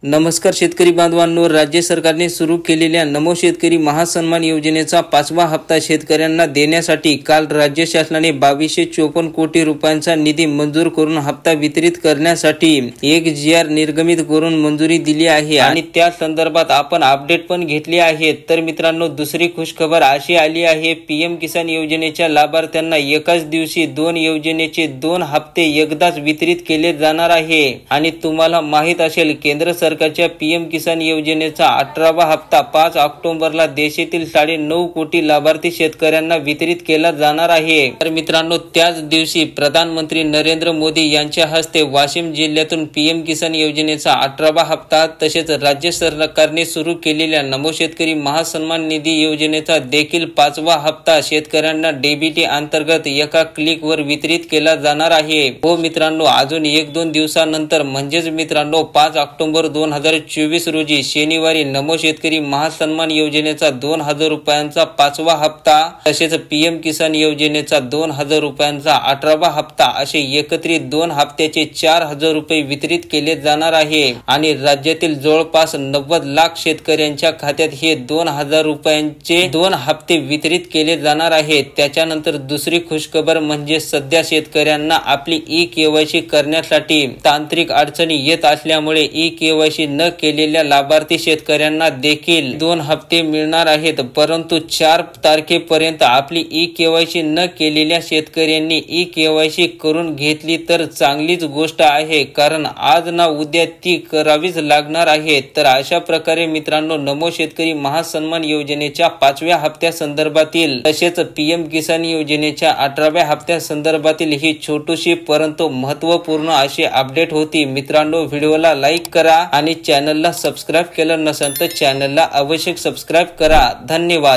नमस्कार शेतकरी बांधवांनो, राज्य सरकारने सुरू केलेल्या नमो शेतकरी महासन्मान योजनेचा 5वा हप्ता शेतकऱ्यांना देण्यासाठी काल राज्य शासनाने 2254 कोटी रुपयांचा निधी मंजूर करून हप्ता वितरित करण्यासाठी एक GR निर्गमित करून मंजुरी दिली आहे आणि त्या संदर्भात आपण अपडेट पण घेतली आहे। तर मित्रांनो, दुसरी खुशखबर अशी आली आहे, PM किसान योजनेच्या लाभार्थ्यांना एकाच दिवशी 2 योजनेचे 2 हप्ते एकदाच वितरित केले जाणार आहे। आणि तुम्हाला माहित असेल, केंद्र सरकारच्या PM किसान योजनेचा 18वा हप्ता 5 ऑक्टोबरला देशातील 9.5 कोटी लाभार्थी शेतकऱ्यांना वितरित केला जाणार आहे। तर मित्रांनो, त्याच दिवशी प्रधानमंत्री नरेंद्र मोदी यांच्या हस्ते वाशिम जिल्ह्यातून PM किसान योजनेचा 18वा हप्ता तसेच राज्य सरकारने सुरू केलेल्या नमो शेतकरी महासन्मान निधी योजनेचा देखील 5वा हप्ता शेतकऱ्यांना DBT अंतर्गत एका क्लिकवर वितरित केला जाणार आहे। हो मित्रांनो, अजून 1-2 दिवसानंतर म्हणजेच मित्रांनो 5 ऑक्टोबर 2024 रोजी शनिवारी नमो शेतकरी महासन्मान योजनेचा 2000 रुपयांचा 5वा हप्ता तसेच PM किसान योजनेचा 2000 रुपयांचा 18वा हप्ता असे एकत्रित 2 हप्त्याचे 4000 रुपये वितरित केले जाणार आहे। आणि राज्यातील जवळपास 90 लाख शेतकऱ्यांच्या खात्यात हे 2000 रुपयांचे 2 हप्ते वितरित केले जाणार आहेत। त्याच्यानंतर दुसरी खुशखबर म्हणजे सध्या शेतकऱ्यांना आपली e-KYC करण्यासाठी तांत्रिक अडचणी येत असल्यामुळे e-KYC न केलेल्या लाभार्थी शेतकऱ्यांना देखील 2 हप्ते मिळणार आहेत। परंतु 4 तारखेपर्यंत आपली e-KYC न केलेल्या शेतकऱ्यांनी e-KYC करून घेतली तर चांगलीच गोष्ट आहे, कारण आज ना उद्या ती करावीच लागणार आहे। तर अशा प्रकारे मित्रांनो, नमो शेतकरी महासन्मान योजनेच्या 5व्या हप्त्या संदर्भातील तसेच PM किसान योजनेच्या 18व्या हप्त्या संदर्भातील ही छोटीशी परंतु महत्त्वपूर्ण अशी अपडेट होती। मित्रांनो, व्हिडिओला लाईक करा आणि चॅनलला सबस्क्राइब केलं नसेल तर चॅनलला अवश्य सबस्क्राइब करा। धन्यवाद।